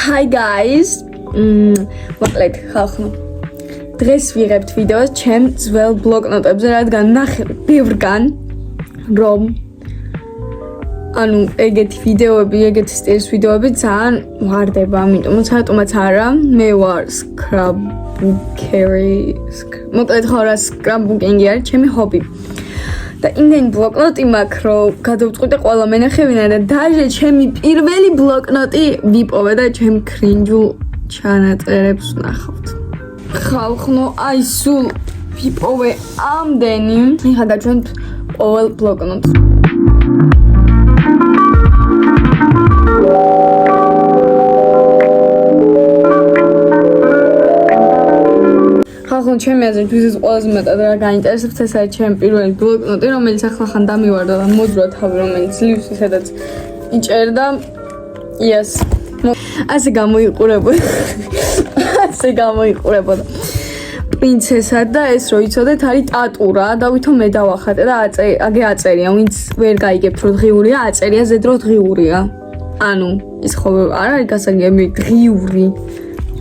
Hi guys. მოკლედ ხალხო. დღეს ვიღებთ ვიდეოს ჩემ ძველ ბლოკნოტებზე, რადგან ნახე ბევრგან რომ ანუ ეგეთი ვიდეოები, ეგეთი სტილის ვიდეოები ძალიან ვარდება, ამიტომაც რატომაც არა, მე ვარ scrapbookeri. მოკლედ ხო რა scrapbooking არის ჩემი ჰობი. და იმდენი ბლოკნოტი მაქვს, რომ გადავწყვიტე ყველა მენახევინა და დაჟე ჩემი პირველი ბლოკნოტი ვიპოვე და ჩემ კრინჯულ ჩანაწერებს ვნახავთ. ხალხო, აი სულ ვიპოვე ამდენი. ეხლა გაჩვენთ ყოველ ბლოკნოტს. ხალხო, ჩემი აზრით ვიზის ყველაზე მეტად რა გაინტერესებს, ეს არის ჩემი პირველი ბლოკნოტი, რომელიც ახლახან დამივარდა და მოძრა თავი, რომელიც ლივს სადაც იჭერდა. Yes. ასე გამოიყურებოდა. პრინცესა და ეს რო იცოდეთ არის ტატურა და ვითომ მე დავახატე და აგე აწერია, ვინც ვერ გაიგებთ რომ დღიურია, აწერია ზედ რო დღიურია. ანუ ის ხო არ არის გასაგები დღიური.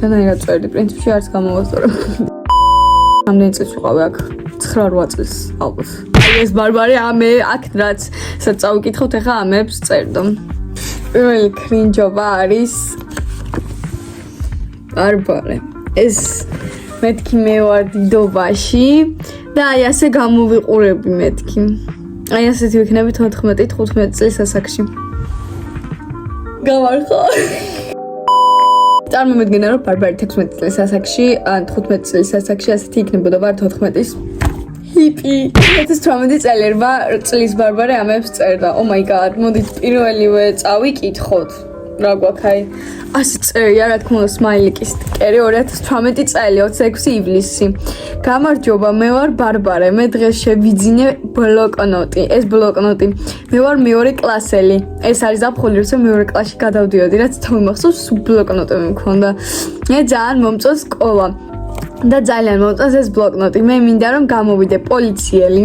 რანაირად წერდი, პრინციპში არც გამოვასწორებ. ამდენი წელს ვიყავი აქ 9-8 წელს ალბათ. აი ეს ბარბარე ამე აქ რაც წავიკითხოთ ახლა ამებს წერდო. პირველი კრინჯობა არის ბარბარე. ეს მეთქი მე ვარ დიდობაში და აი ასე გამოვიყურები მეთქი. აი ასეთი ვიქნები 14-15 წლის ასაკში. გავარხო. წარმომედგენა რომ ბარბარე 16 წლის ასაკში ან 15 წლის ასაკში ასეთი იქნებოდა ვარ 14-ის ჰიპი. 18 წლის ბარბარე ამებს წერდა. Oh my god, მოდით პირველივე წავიკითხოთ. რა გვაქვს აი ასე წერია, რა თქმა უნდა სმაილიკის სტიკერი 2018 წელი 26 ივლისი. გამარჯობა, მე ვარ ბარბარე, მე დღეს შევიძინე ბლოკნოტი. ეს ბლოკნოტი. მე ვარ მეორე კლასელი. ეს არის ზაფხული, როცა მეორე კლასში გადავდიოდი, რაც თავი მახსოვს, ბლოკნოტები მქონდა. მე ძალიან მომწონს სკოლა. და ძალიან მომწონს ეს ბლოკნოტი. მე მინდა რომ გამოვიდე პოლიციელი.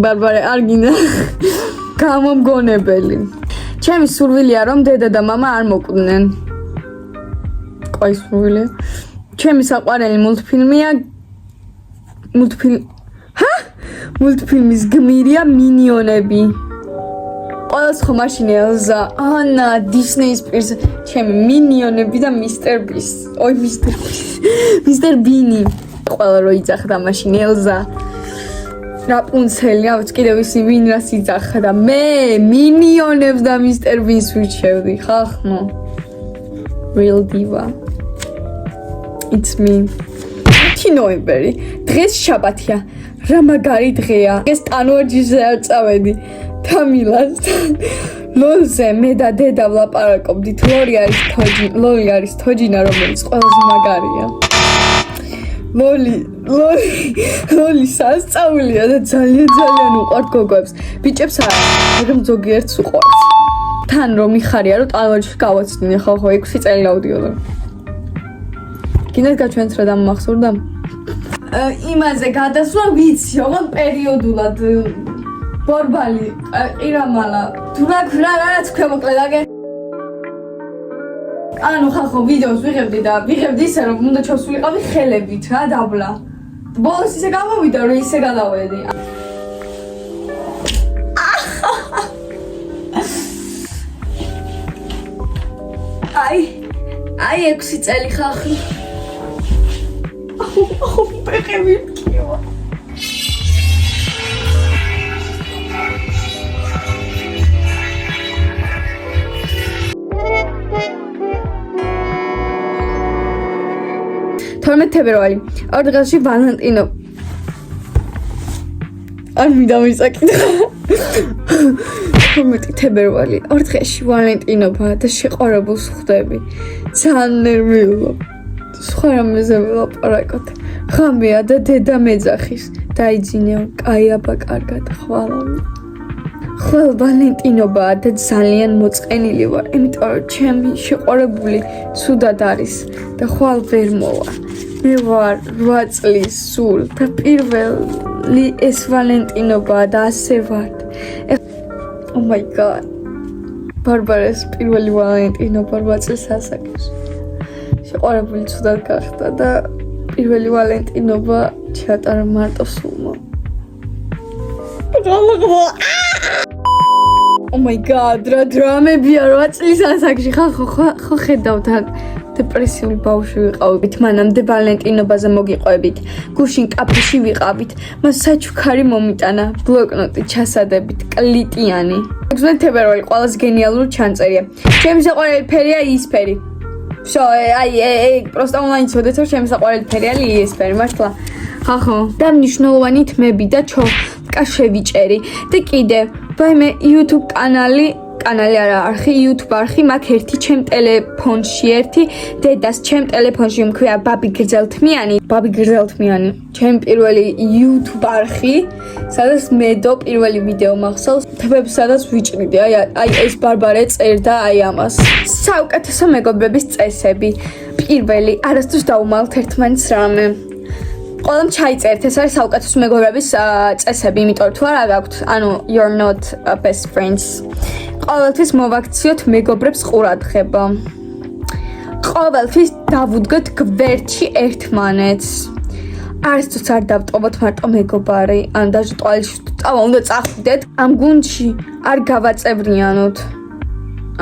ბარბარე არ გინდა. გამომგონებელი. ჩემი სურვილია რომ დედა და მამა არ მოკვდნენ. ყოი სურვილია. ჩემი საყვარელი მულტფილმია მულტფილმის გმირია მინიონები. ყველას ხო მაშინ ელზა, ანა, დისნეის პირს, ჩემი მინიონები და მისტერ ბის. ой, მისტერ ბის. მისტერ ბინი. ყველა რო იძახდა მაშინ ელზა. რაპუნცელი, ავიც კიდევ ისი ვინ რას იძახდა. მე მინიონებს და მისტერ ბინს ვირჩევდი, ხახნო. Real diva. It's me. 10 ნოემბერი. დღეს შაბათია. რა მაგარი დღეა. ეს ტანვარჯიშზე არ წავედი. თამილასთან. ლოლზე მე და დედა ვლაპარაკობდით. ლოლი არის თოჯინა, რომელიც ყველაზე მაგარია. ლოლი სასწაულია და ძალიან უყვართ გოგოებს. ბიჭებს არა, მაგრამ ზოგიერთს უყვართ. თან რომ მიხარია რომ ტანვარჯიშში გავაცდინე, ხო 6 წელი გავდიოდა. კიდევ გაჩვენეთ რა დამახსოვრდა? იმაზე გადასვლა ვიცი, ოღონ პერიოდულად ბორბალი, ყირამალა, რა ქვემოკლედ აგე. ანუ ხახო ვიდეოს ვიღებდი და ვიღებდი ისე რომ უნდა ჩავსულიყავი ხელებით რა დაბლა. ბოლოს ისე გამოვიდა რომ ისე გადავედი. აი 6 წელი ხახი. პეყები მკივა. თებერვალი. ორ დღეში ვალენტინო. არ მინდა მისაკითხა. 12 თებერვალი. ორ დღეში ვალენტინობა და შეყვარებულს ხვდები. ძალიან ნერვიულობ. სხვა რამეზე ვილაპარაკოთ. ხამია და დედა მეძახის. დაიძინეო, კაი აბა კარგად ხვალ. ხვალ ვალენტინობაა და ძალიან მოწყენილი ვარ, იმიტომ რომ ჩემი შეყვარებული ცუდად არის და ხვალ ვერ მოვა. მე ვარ 8 წლის სულ და პირველი ეს ვალენტინობაა და ასე ვარ. Oh my god. ბარბარეს პირველი ვალენტინობა 8 წლის ასაკში. შეყვარებული ცუდად გახდა და პირველი ვალენტინობა ჩაატარა მარტო სულმა. Oh my god, რა დრამებია 8 წლის ასაკში ხო ხედავთ ან დეპრესიული ბავშვი ვიყავით, მანამდე ვალენტინობაზე მოგიყვებით, გუშინ კაფეში ვიყავით, მას საჩუქარი მომიტანა, ბლოკნოტი ჩასადებით, კლიტიანი. 16 თებერვალი ყველაზე გენიალური ჩანწერია. ჩემი საყვარელი ფერია იისფერი. Всё, просто онлайн წოდეთ, რომ ჩემი საყვარელი ფერია იისფერი, მართლა. ხახო, და მნიშვნელოვანი თმები და ჩოხკა შევიჭერი. და კიდე, ვაიმე YouTube კანალი არა არხი, YouTube არხი, მაგ ერთი ჩემ ტელეფონში ერთი დედას ჩემ ტელეფონში მქვია ბაბი გრძელთმიანი. ჩემ პირველი YouTube არხი, სადაც მედო პირველი ვიდეო მახსოვს, თებებს სადაც ვიჭრიდი, აი ეს ბარბარე წერდა აი ამას. საუკეთესო მეგობრების წესები. პირველი, არასდროს დაუმალთ ერთმანეთს რამე. ყველამ ჩაიწერთ, ეს არის საუკეთესო მეგობრების წესები, იმიტომ თუ არა გაქვთ, ანუ you're not best friends. ყოველთვის მოვაქციოთ მეგობრებს ყურადღება. ყოველთვის დავუდგოთ გვერდში ერთმანეთს. არასდროს არ დავტყობოთ მარტო მეგობარი, ან даже ტუალეტში წავა უნდა წახვიდეთ, ამ გუნდში არ გავაწევრიანოთ.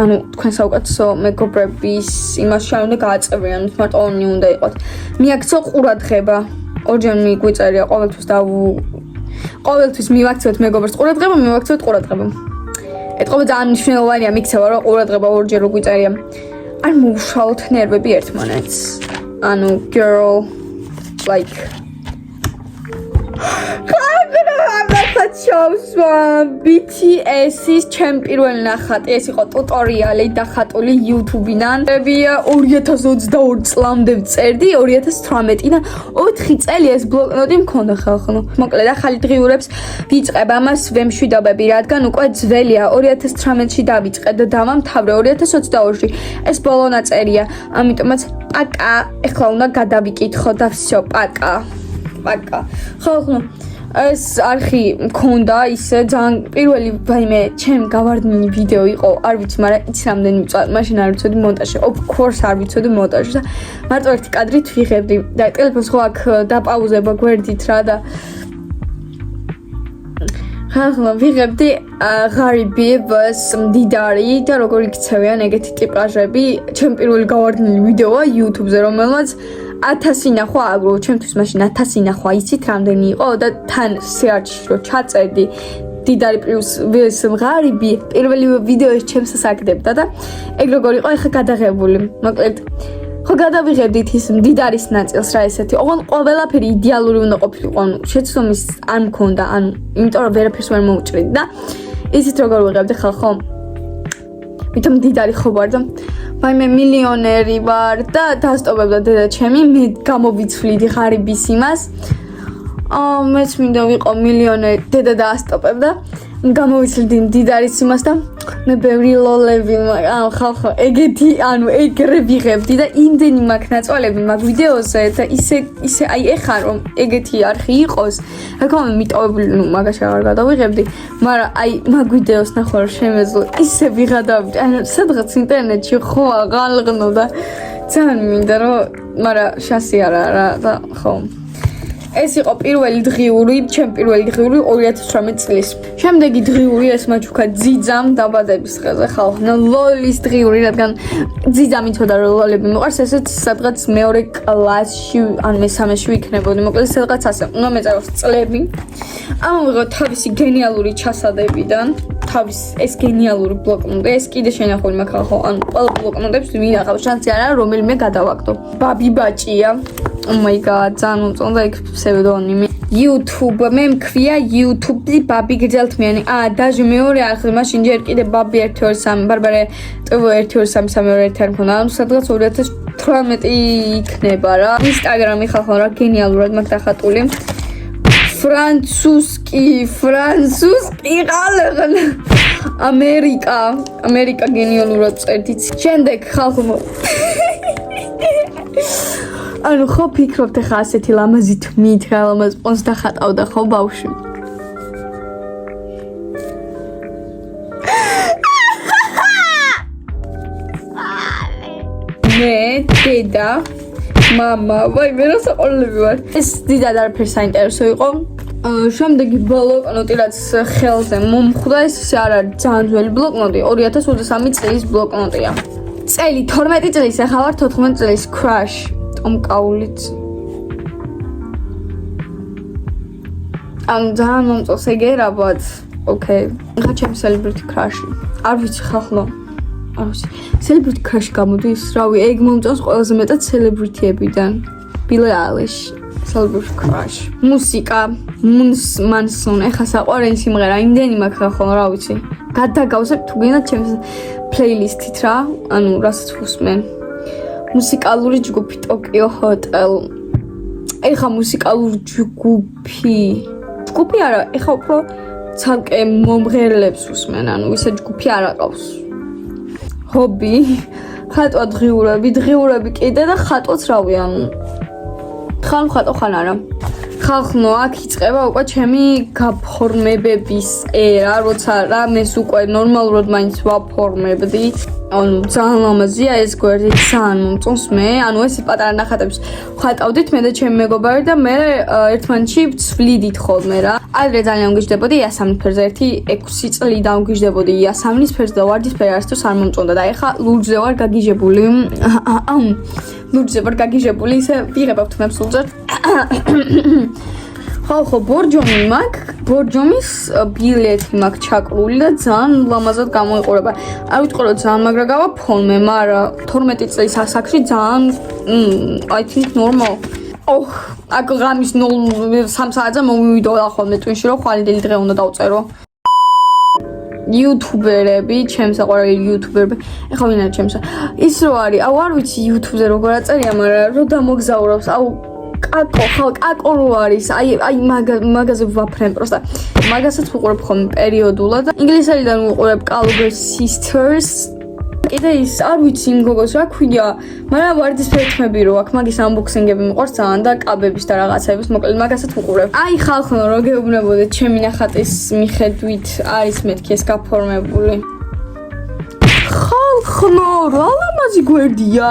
ანუ თქვენ საუკეთესო მეგობრების იმაში არ უნდა გააწევრიანოთ, მარტო ორი უნდა იყოთ. მიაქცო ყურადღება. ორჯერ მიგვიწერია ყოველთვის მივაქციოთ მეგობრებს ყურადღება, მივაქციოთ ყურადღება. ეთყობა ძალიან მნიშვნელოვანია მიქცევა, რომ ყურადღება ორჯერ რო გვიწერია. არ მოუშალოთ ნერვები ერთმანეთს. ანუ girl like BTS-ის ჩემ პირველი ნახატი, ეს იყო ტუტორიალი დახატული YouTube-დან. 2022 წლამდე ვწერდი, 2018-დან 4 წელი ეს ბლოკნოტი მქონდა ხალხო. მოკლედ ახალი დღიურებს ვიწყებ, ამას ვემშვიდობები, რადგან უკვე ძველია. 2018-ში დავიწყე და დავამთავრე 2022-ში. ეს ბოლო ნაწერია, ამიტომაც პაკა, ეხლა უნდა გადავიკითხო და всё, პაკა. ხალხო ეს არხი მქონდა ისე ძალიან პირველი ვაიმე ჩემ გავარდნილი ვიდეო იყო არ ვიცი მაგრამ იცი რამდენი მწვავე მაშინ არ ვიცოდი მონტაჟი of course არ ვიცოდი მონტაჟი და მარტო ერთი კადრით ვიღებდი და ტელეფონს ხო აქ დაპაუზება გვერდით რა და ხალხო ვიღებდი ღარიბის მდიდარი და როგორ იქცევიან ეგეთი ტიპაჟები ჩემ პირველი გავარდნილი ვიდეოა YouTube-ზე რომელმაც 1000 ნახვა აგრო ჩემთვის მაშინ 1000 ნახვა იცით რამდენი იყო და თან search-ში რო ჩაწერდი დიდარი პლუს ვეს ღარიბი პირველი ვიდეო ეს ჩემს ასაკდებდა და ეგ როგორ იყო ეხა გადაღებული მოკლედ ხო გადავიღებდით ის მდიდარის ნაწილს რა ესეთი ოღონდ ყველაფერი იდეალური უნდა ყოფილიყო ანუ შეცდომის არ მქონდა ანუ იმიტომ რომ ვერაფერს ვერ მოუჭრიდი და ისიც როგორ ვიღებდი ხალხო მithom დიდარი ხო ვარ და ვაიმე მილიონერი ვარ და დასტობებდა დედა ჩემი მე გამოვიცვლიდი ღარიბის იმას მეც მინდა ვიყო მილიონერი დედა დაასტოპებდა გამოვიცვლიდი დიდარის იმას და მე ბევრი ლოლები ანუ ხალხო ეგეთი ანუ ეგრე ვიღებდი და იმდენი მაქვს ნაწვალები მაგ ვიდეოზე და ისე აი ეხა რომ ეგეთი არხი იყოს რადგან მიტოვებული ნუ მაგაში აღარ გადავიღებდი მაგრამ აი მაგ ვიდეოს ნახვა რომ შემეძლო ისე ვიღადავდი ანუ სადღაც ინტერნეტში ხო აღალღნო და ძალიან მინდა რომ მაგრამ შანსი არა რა და ხო ეს იყო პირველი დღიური, ჩემ პირველი დღიური 2018 წლის. შემდეგი დღიური ეს მაჩუქა ძიძამ დაბადების დღეზე ხალხო. ლოლის დღიური, რადგან ძიძამ იცოდა რომ ლოლები მიყვარს, ესეც სადღაც მეორე კლასში, ან მესამეში ვიქნებოდი. მოკლედ სადღაც ასე. უნდა მეწეროს წლები. ამოვიღო თავისი გენიალური ჩასადებიდან, თავის ეს გენიალური ბლოკნოტი, ეს კიდე შენახული მაქვს ხალხო. ანუ ყველა ბლოკნოტებს ვინახავ, შანსი არა რომელიმე გადავაგდო. ბაბი ბაჭია. Oh my god, ძალიან უწონდა ეგ ფსევდონიმი. YouTube, მე მქვია YouTube-ი ბაბი გრძელთმიანი. დაჟე მეორე არხი, მაშინ ჯერ კიდე ბაბი 123 ბარბარე TV 123 მქონდა. ანუ სადღაც 2018 იქნება რა. Instagram-ი ხალხო რა გენიალურად მაქვს დახატული. ფრანცუსკი ყალღან. ამერიკა გენიალურად წერდით. შემდეგ ხალხო ანუ ხო ფიქრობთ ხა ასეთი ლამაზი თმით რა ლამაზ პონს დახატავდა ხო ბავშვი დედა, მამა, ვაი მე რა საყოველები ვარ. ეს დიდად არაფერი საინტერესო იყო. შემდეგი ბლოკნოტი რაც ხელზე მომხვდა, ეს არ არის ძალიან ძველი ბლოკნოტი, 2023 წლის ბლოკნოტია. წელი 12 წლის, ახლა ვარ 14 წლის crush ტომ კაულიც. ძალიან მომწონს ეგერა, but okay. ახლა ჩემი celebrity crush. არ ვიცი ხალხო. არ ვიცი. celebrity crush გამოდის, რავი, ეგ მომწონს ყველაზე მეტად celebrity-ებიდან. Billie Eilish. Celebrity crush. მუსიკა, Manson, ეხა საყვარელი სიმღერა, იმდენი მაქვს ხალხო, რა ვიცი. გადაგავსებ თუ გინდა ჩემს playlist-ით რა, ანუ რასაც ვუსმენ. მუსიკალური ჯგუფი Tokyo Hotel. ეხა მუსიკალური ჯგუფი არა, ეხა უფრო ცალკე მომღერლებს ვუსმენ, ანუ ისე ჯგუფი არ აყავს. ჰობი, ხატვა დღიურები კიდე და ხატვაც რავი, ანუ ხან ხატო ხან არა. ხალხო, აქ იწყება უკვე ჩემი გაფორმებების ერა, როცა რამეს უკვე ნორმალურად მაინც ვაფორმებდი. ანუ ძალიან ლამაზია ეს გვერდი, ძალიან მომწონს მე. ანუ ეს პატარა ნახატებს ვხატავდით მე და ჩემი მეგობარი და მე ერთმანეთში ვცვლიდით ხოლმე რა. ადრე ძალიან ვგიჟდებოდი იასამნის ფერზე, 6 წლიდან ვგიჟდებოდი იასამნის ფერზე და ვარდისფერი არასდროს არ მომწონდა და ეხა ლურჯზე ვარ გაგიჟებული. ლურჯზე ვარ გაგიჟებული, ისე ვიღებავთ მებსულჯერ. ხო, ბორჯომი მაქვს, ბორჯომის ბილეთი მაქვს ჩაკრული და ძალიან ლამაზად გამოიყურება. არ ვიტყვი რომ ძალიან მაგრა გავაფორმე, მაგრამ 12 წლის ასაკში ძალიან I think normal. აქ ღამის 03 საათზე მომივიდოდა ხოლმე ტვინში რომ ხვალინდელი დღე უნდა დავწერო. YouTuberები, ჩემს საყვარელი YouTuberები. ეხლა ვინ არის ჩემს? ის რო არის, არ ვიცი YouTube-ზე როგორ აწერია, მაგრამ რო დამოგზაურავს, კაკო რო არის, აი მაგაზე ვაფრენ პროსტა. მაგასაც ვუყურებ ხოლმე პერიოდულად და ინგლისელიდან ვუყურებ Calvin Sisters. კიდე ის არ ვიცი იმ გოგოს რა ქვია, მაგრამ ვარდისფერი თმები რო აქ მაგის unboxing-ები მიყვარს ძალიან და კაბების და რაღაცების, მოკლედ მაგასაც ვუყურებ. აი ხალხო, რო გეუბნებოდეთ, ჩემი ნახატის მიხედვით არის მეთქი ეს გაფორმებული. ხალხო, რა ლამაზი გვერდია.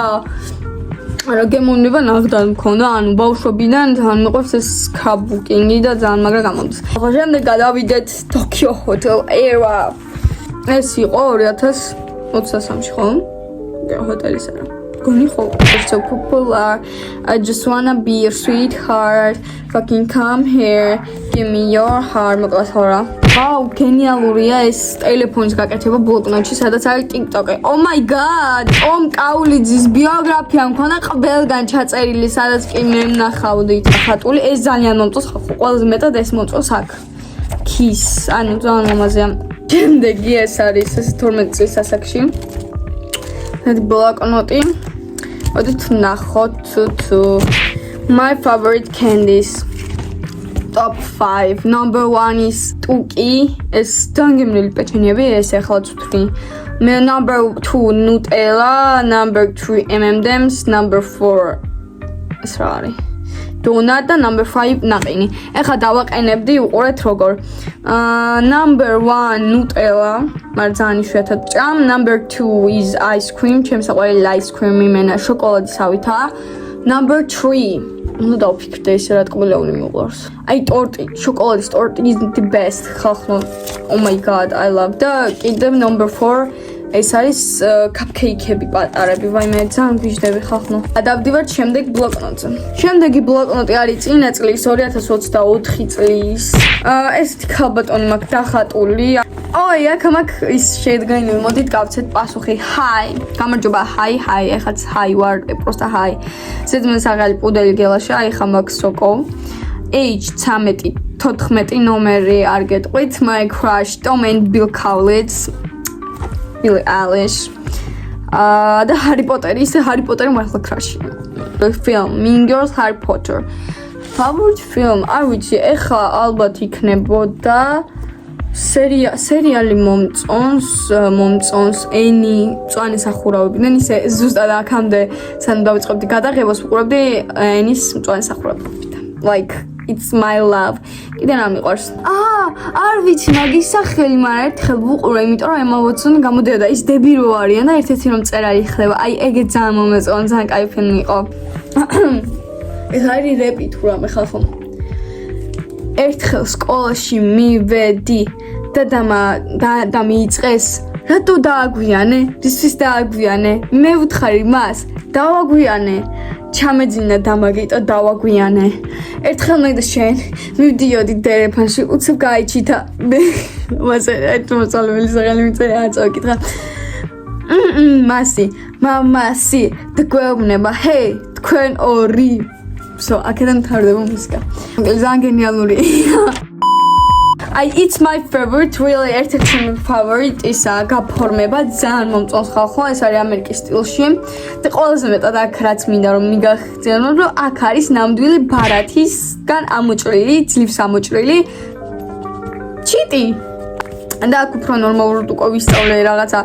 რა გემოვნება ნახდან მქონდა, ანუ ბავშვობიდან ძალიან მიყვარს ეს scrapbooking-ი და ძალიან მაგრა გამოდის. ახლა შემდეგ გადავიდეთ Tokyo Hotel era. ეს იყო 2023-ში ხო? ჰოტელის არა. გონი ხო? It's so popular. I just wanna be your sweetheart. Fucking come here. Give me your heart. მოკლედ ხარა. ვაუ, გენიალურია ეს ტელეფონის გაკეთება ბლოკნოტში, სადაც არის TikTok-ი. Oh my god! ომ კაულიძის ბიოგრაფია მქონდა ყველგან ჩაწერილი, სადაც კი მე ვნახავდი ხატული. ეს ძალიან მომწონს, ყველაზე მეტად ეს მომწონს აქ. Kiss, ანუ ძალიან ლამაზია. შემდეგი ეს არის 12 წლის ასაკში. ეს ბლოკნოტი. მოდით ვნახოთ თუ my favorite candies. Top 5. Number 1 is Tuki. Es დანგემრიელი პეჩენიები, ეს ახლა ვთვლი. Number 2 Nutella, number 3 M&M's, number 4 ეს რა არის? Donut და number 5 ნაყინი. ახლა დავაყენებდი, უყურეთ როგორ. Number 1 Nutella, მაგრამ ძალიან იშვიათად ჭამ. Number 2 is ice cream, ჩემს საყვარელი ice cream იმენა შოკოლადისავითაა. Number 3 უნდა დავფიქრდე ისე რა ტკბილეული მიყვარს. აი ტორტი, შოკოლადის ტორტი is the best. ხალხო, oh my god, I love. და კიდევ number 4 ეს არის cupcake-ები პატარები. ვაი მე ძალიან გვიჟდები ხალხო. გადავდივართ შემდეგ ბლოკნოტზე. შემდეგი ბლოკნოტი არის წინა წლის 2024 წლის. ესეთი ქალბატონი მაქვს დახატული. ოი, აქ მაქვს ის შედგენილი. მოდით გავცეთ პასუხი. Hi. გამარჯობა, hi. ეხაც hi ვარ, პროსტა hi. ზედმეტ საღალი პუდელი გელაში, აი ხა მაქვს სოკო. Age 14 ნომერი არ გეტყვით. My crush Tom and Bill Kaulitz. Billie Eilish. და Harry Potter, ისე Harry Potter მართლა crush. Film Mean Girls, Harry Potter. Favorite film, არ ვიცი, ეხლა ალბათ იქნებოდა სერიალი მომწონს ენი მწვანე სახურავებიდან, ისე ზუსტად აქამდე სანამ დავიწყებდი გადაღებას ვუყურებდი ენის მწვანე სახურავებიდან. Like It's my love. კიდე რა მიყვარს? არ ვიცი მაგის სახელი, მაგრამ ერთხელ ვუყურე, იმიტომ რომ Emma Watson გამოდიოდა ის დებირო არიან და ერთ-ერთი რომ წერალი ხდება. აი ეგე ძალიან მომეწონა, ძალიან კაი ფილმი იყო. ეს არის რეპი თუ რამე ხალხო. ერთხელ სკოლაში მივედი და მიიწეს რატო დააგვიანე? რისთვის დააგვიანე? მე ვუთხარი მას, დავაგვიანე. ჩამეძინა დამაგიტო დავაგვიანე. ერთხელ მე და შენ მივდიოდი დერეფანში, უცებ გაიჩითა. მასე ერთ მოსალმელი საღალი მიწერა აწავკითხა. მასი, მამასი, დგვეუბნება, ჰეი, თქვენ ორი. აქედან მთავრდება მუსიკა. ძალიან გენიალური. It's my favorite, really ერთ-ერთი favorite ისა გაფორმება ძალიან მომწონს ხალხო, ეს არის ამერიკის სტილში და ყველაზე მეტად აქ რაც მინდა რომ მიგახსენო, რომ აქ არის ნამდვილი ბარათისგან ამოჭრილი, ძლივს ამოჭრილი ჩიტი. და აქ უფრო ნორმალურად უკვე ვისწავლე რაღაცა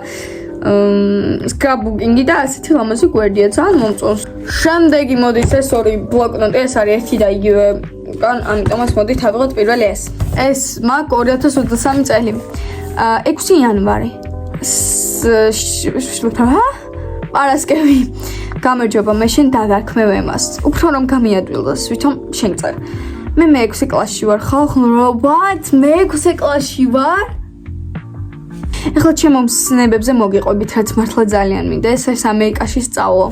scrapbooking-ი და ასეთი ლამაზი გვერდია, ძალიან მომწონს. შემდეგი მოდით ეს ორი ბლოკნოტი, ეს არის ერთი და იგივე ამიტომაც მოდით ავიღოთ პირველი ეს. ეს მაგ 2023 წელი. 6 იანვარი. პარასკევი. გამარჯობა, მე შენ დაგარქმევ ემას. უფრო რომ გამიადვილოს, ვითომ შენ წარ. მე მე-6 კლასში ვარ, ხალხო, what? მე-6 კლასში ვარ? ეხლა ჩემო მსნებებზე მოგიყვებით, რაც მართლა ძალიან მინდა. ეს ამერიკაში სწავლო.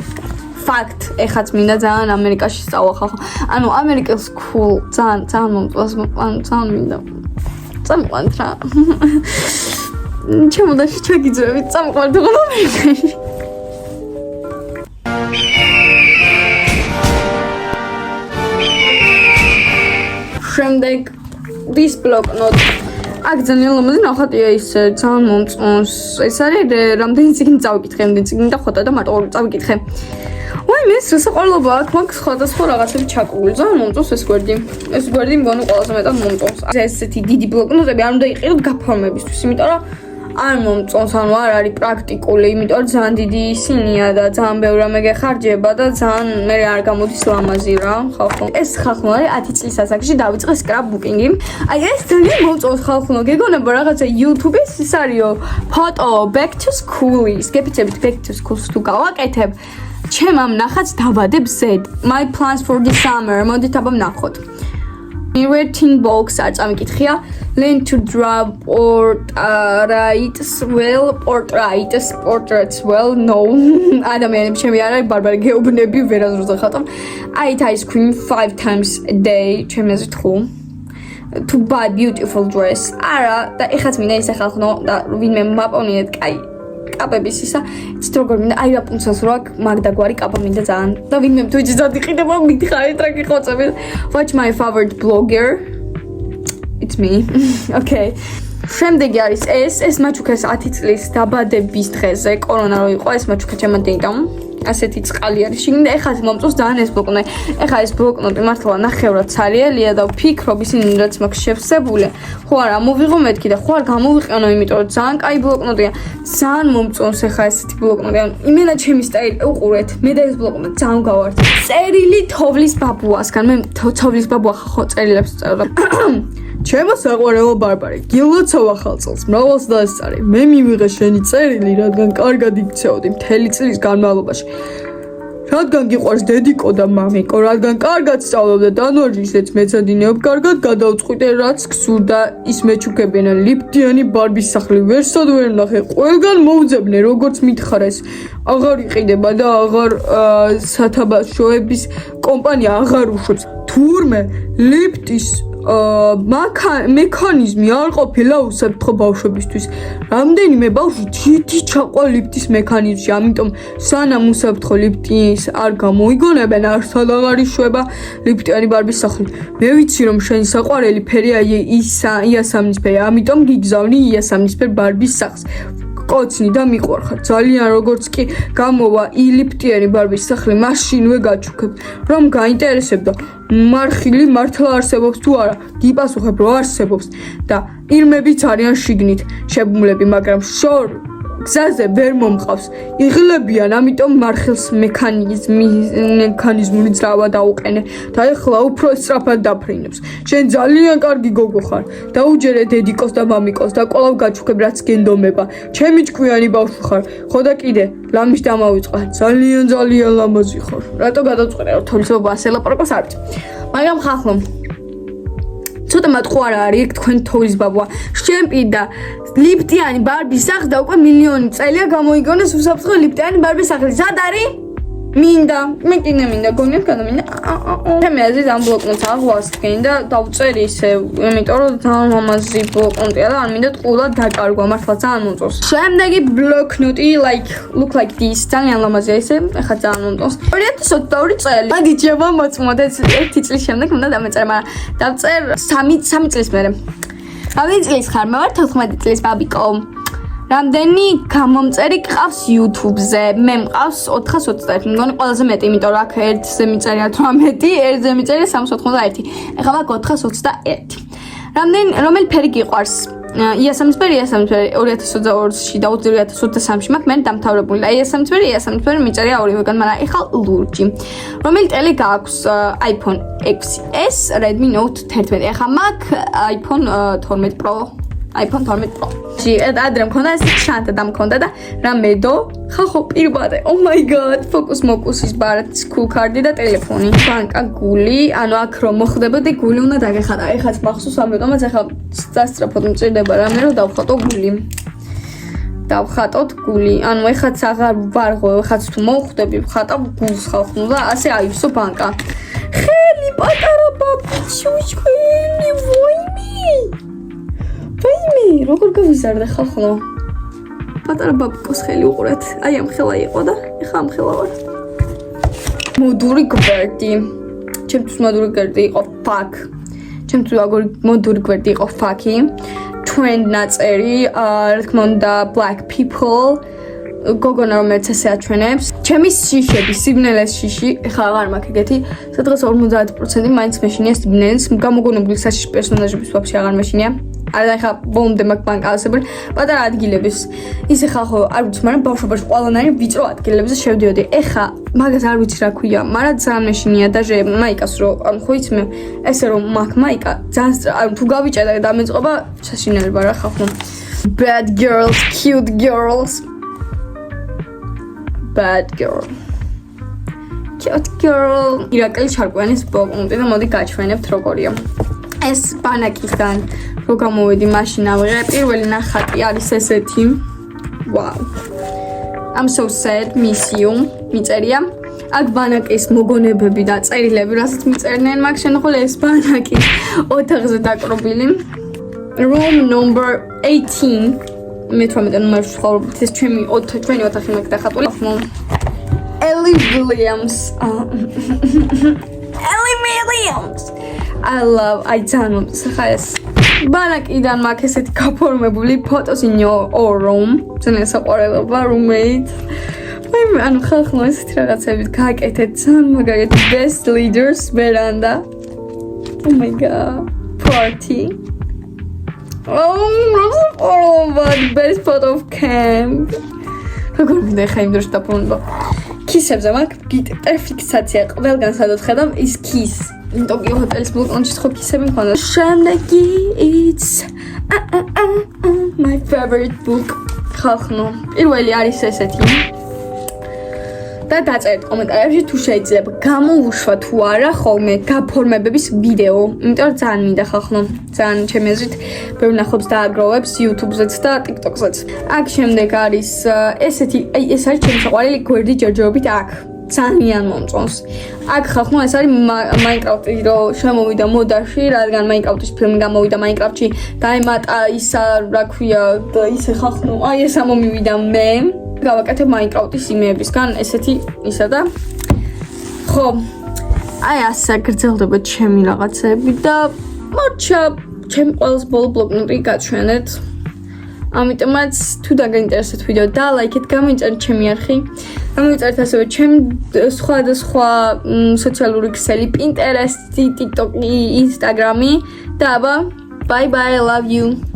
Fact, ეხაც მინდა ძალიან ამერიკაში სწავლა ხალხო. ანუ ამერიკელს cool, ძალიან მომწონს, ძალიან მინდა. წამყვანთ რა. ჩემო და შეგიძლევით წამყვანთ ხოლმე ამერიკაში. შემდეგ this blocknot. აქ ძალიან ლამაზი ნახატია ის ძალიან მომწონს. ეს არის რამდენი წიგნი წავიკითხე, რამდენი წიგნი და ხოთა და მარტო წავიკითხე. ვაი მე საყოველთაო აქ მაგ სხვადასხვა რაღაცები ჩაკრული. ძალიან მომწონს ეს გვერდი. ეს გვერდი მგონი ყველაზე მეტად მომწონს. ესეთი დიდი ბლოკნოტები არ უნდა იყიდოთ გაფორმებისთვის, იმიტომ რომ არ მომწონს, ანუ არ არის პრაქტიკული, იმიტომ რომ ძალიან დიდი ისინია და ძალიან ბევრი რამე გეხარჯება და ძალიან მე არ გამოდის ლამაზი რა, ხალხო. ეს ხალხო არის 10 წლის ასაკში დავიწყე scrapbooking-ი. აი ეს ძალიან მომწონს ხალხო, გეგონება რაღაცა YouTube-ის ის არისო, photo back to school-ის. გეფიცებით back to school-ს თუ გავაკეთებ, ჩემ ამ ნახატს დავადებ Z. My plans for the summer. მოდით აბა ვნახოთ. Writing box არ წამიკითხია. Learn to draw portraits well. No. ადამიანები ჩემი არ არის ბარბარე გეუბნები ვერაზრუზე ხატავ. I eat ice cream 5 times a day. ჩემი აზრით ხო. To buy beautiful dress. არა და ეხაც მინდა ისე ხალხო და ვინმე მაპოვნიეთ კაი. კაპების ისა იცით როგორ მინდა აი რაპუნცელს რო აქ მაგდაგვარი კაპა მინდა ძალიან და ვინმე Twitch-ზე დადიყიდება მითხარი ტრაკი ხოცები watch my favorite blogger it's me okay შემდეგი არის ეს მაჩუქეს 10 წლის დაბადების დღეზე კორონა რო იყო ეს მაჩუქა ჩემო დეიდამ ასეთი წყალი არის შიგნით და ეხლა მომწონს ძალიან ეს ბლოკნოტი ეხლა ეს ბლოკნოტი მართლა ნახევრად ცარიელია და ვფიქრობ ისინი რაც მაქვს შევსებული ხო არა მოვიღო მეთქი და ხო არ გამოვიყენო იმიტომ რომ ძალიან კაი ბლოკნოტია ძალიან მომწონს ეხლა ესეთი ბლოკნოტი იმენა ჩემი სტაილი უყურეთ მე და ეს ბლოკნოტი ძალიან გავართ წერილი თოვლის ბაბუასგან მე თოვლის ბაბუა ხო წერილებს წერდა ჩემო საყვარელო ბარბარე გილოცავ ახალ წელს მრავალს დაესწარე მე მივიღე შენი წერილი რადგან კარგად იქცეოდი მთელი წლის განმავლობაში რადგან გიყვარს დედიკო და მამიკო რადგან კარგად სწავლობ და დანვარჯიშეც მეცადინეობ კარგად გადავწყვიტე რაც გსურდა ის მეჩუქებინა ლიფტიანი ბარბის სახლი ვერსად ვერ ვნახე ყველგან მოვძებნე როგორც მითხარეს აღარ იყიდება და აღარ სათაბაშოების კომპანია აღარ უშვებს თურმე ლიფტის მექანიზმი არ ყოფილა უსაფრთხო ბავშვებისთვის. რამდენიმე ბავშვი დიდი ჩაყვა ლიფტის მექანიზმში, ამიტომ სანამ უსაფრთხო ლიფტის არ გამოიგონებენ, არსად აღარ იშვება ლიფტიანი ბარბის სახლი. მე ვიცი რომ შენი საყვარელი ფერია იასამნისფერი, ამიტომ გიგზავნი იასამნისფერ ბარბის სახლს. კოცნი და მიყვარხარ ძალიან როგორც კი გამოვა ლიფტიანი ბარბის სახლი მაშინვე გაჩუქებ რომ გაინტერესებდა მარხილი მართლა არსებობს თუ არა გიპასუხებ რომ არსებობს და ირმებიც არიან შიგნით შებუმლები მაგრამ გზაზე ვერ მომყავს. იღლებიან, ამიტომ მარხილს მექანიზმური ძრავა დაუყენე და ეხლა უფრო სწრაფად დაფრინებს. შენ ძალიან კარგი გოგო ხარ. დაუჯერე დედიკოს და მამიკოს და კვლავ გაჩუქებ რაც გენდომება. ჩემი ჭკვიანი ბავშვი ხარ. ხო და კიდე ლამის დამავიწყა. ძალიან ლამაზი ხარ. რატო გადავწყვეტე რომ თოვლისობა ასე ლაპარაკოს არ ვიცი. მაგრამ ხახლო ცოტა მატყუ არ არის თქვენ თოვლის ბაბუა. შემპიდა ლიფტიანი ბარბის სახლი და უკვე მილიონი წელია გამოიგონეს უსაფრთხო ლიფტიანი ბარბის სახლი. სად არის? მინდა, მე კიდე მინდა, გონიათ გადამინდა. ჩემი აზრით ამ ბლოკნოტს აღვასდგენ და დავწერი ისე, იმიტომ რომ ძალიან ლამაზი ბლოკნოტია და არ მინდა ტყუილად დაკარგვა, მართლა ძალიან მომწონს. შემდეგი ბლოკნოტი look like this, ძალიან ლამაზია ისე, ეხლა ძალიან მომწონს. 2022 წელი. მადი ჯება მოწმოთ, ეს 1 წლის შემდეგ უნდა დამეწერე, მაგრამ დავწერ 3 წლის მერე. რამდენი წლის ხარ? მე ვარ 14 წლის ბაბიკო. რამდენი გამომწერი გყავს YouTube-ზე? მე მყავს 421. მგონი ყველაზე მეტი, იმიტომ რომ აქ 1-ზე მიწერია 18, 1-ზე მიწერია 391. ეხლა მაგ 421. რომელი ფერი გიყვარს? იასამნისფერი 2022-ში და 2023-ში მაქვს მე დამთავრებული. იასამნისფერი მიწერია 2, მაგრამ ეხლა ლურჯი. რომელი ტელე გაქვს? iPhone XS, Redmi Note 11. ეხლა მაქვს iPhone 12 Pro. iPhone 12 Pro. ადრე მქონდა ეს შანტა და მქონდა და რამედო ხახო პირბადე. Oh my god, focus mocus-ის ბარათის cool card-ი და ტელეფონი. ბანკა გული, ანუ აქ რომ მოხდებოდი გული უნდა დაგეხატა. ეხაც მახსოვს ამიტომაც ეხლა დასწრაფოდ მჭირდება რამე რომ დავხატო გული. დავხატოთ გული. ანუ ეხაც აღარ ვარღო, ეხაც თუ მოვხვდები, ვხატავ გულს ხალხნუ და ასე აივსო ბანკა. ხელი პატარა ბაბიჩუს ხელი ვაიმე, როგორ გავიზარდე ხალხო? პატარა ბაბიკოს ხელი უყურეთ. აი ამ ხელა იყო და ეხლა ამ ხელა ვარ. მოდური გვერდი. ჩემთვის მოდური გვერდი იყო fuck. ჩემთვის მოდური გვერდი იყო fuck-ი. Trend ნაწერი, რა თქმა უნდა black people. გოგონა რომელიც ასე აჩვენებს. ჩემი შიშები, სიბნელეს შიში, ეხლა აღარ მაქვს ეგეთი. სადღაც 50% მაინც მეშინია სიბნელეს. გამოგონებული საშიში პერსონაჟების ვაფშე აღარ მეშინია. არა ეხლა ბომბდე მაგ ბანკასებრი პატარა ადგილების ისე ხახო არ ვიცი მაგრამ ბავშვობაში ყველანაირი ვიწრო ადგილებზე შევდიოდი ეხლა მაგას არ ვიცი რა ქვია მაგრამ ძალიან მეშინია დაჟე მაიკას რომ ან ხო იცი მე ესე რომ მაგ მაიკა ძალიან თუ გავიჭედა და მეწყობა საშინელება რა ხახო bad girls cute girls bad girl cute girl ირაკლი ჩარკვიანის ბოკუნტი და მოდი გაჩვენებთ როგორია ეს ბანაკისგან რო გამოვედი მაშინ ავიღე პირველი ნახატი არის ესეთი wow I'm so sad miss you მიწერია აქ ბანაკის მოგონებები და წერილები რასაც მიწერდნენ მაგ შენახული ეს ბანაკი ოთახზე დაკრობილი room number 18 მე 18 ნომერში ვხვალობთ ეს ჩვენი ოთახი მაგ დახატული Ellie Williams I love ძალიან სახაეს ბანაკიდან მაქვს ესეთი გაფორმებული photos in your room ძალიან საყვარელობა roommate ანუ ხალხმა ესეთი რაღაცებით გააკეთეთ ძალიან მაგარია best leaders veranda oh my god party oh but best photo of camp როგორ მინდა ხა იმ დროს დაფორმება კისებზე მაქვს გიტარ ფიქსაცია ყველგან სადაც ხედავ ის კის Tokyo Hotel's ბლოკონჩის ხო კისები მქონდა. შემდეგი it's my favorite book. ხალხო, პირველი არის ესეთი. და დაწერეთ კომენტარებში თუ შეიძლება გამოუშვა თუ არა ხოლმე გაფორმებების ვიდეო. იმიტომ რომ ძალიან მინდა ხალხო. ძალიან ჩემი აზრით ბევრი ნახობს და აგროვებს YouTube-ზეც და TikTok-ზეც. აქ შემდეგ არის ესეთი, აი ეს არის ჩემი საყვარელი გვერდი ჯერჯერობით აქ. ძალიან მომწონს. აქ ხალხო ეს არის Minecraft-ი რომ შემოვიდა მოდაში, რადგან Minecraft-ის ფილმი გამოვიდა Minecraft-ში, დაემატა ისა, რა ქვია, და ისე ხალხო, აი ეს ამომივიდა მე. გავაკეთებ Minecraft-ის იმეებისგან ესეთი ისა და ხო, აი ასე გრძელდება ჩემი რაღაცები და მოჩა ჩემი ყველაზე ბოლო ბლოკნოტი გაჩვენეთ. ამიტომაც თუ დაგაინტერესებთ ვიდეო და ლაიქეთ, გამოიწერეთ ჩემი არხი. გამოიწერეთ ასევე ჩემი სხვა სოციალური ქსელი, Pinterest, TikTok, Instagram და აბა, bye bye, I love you.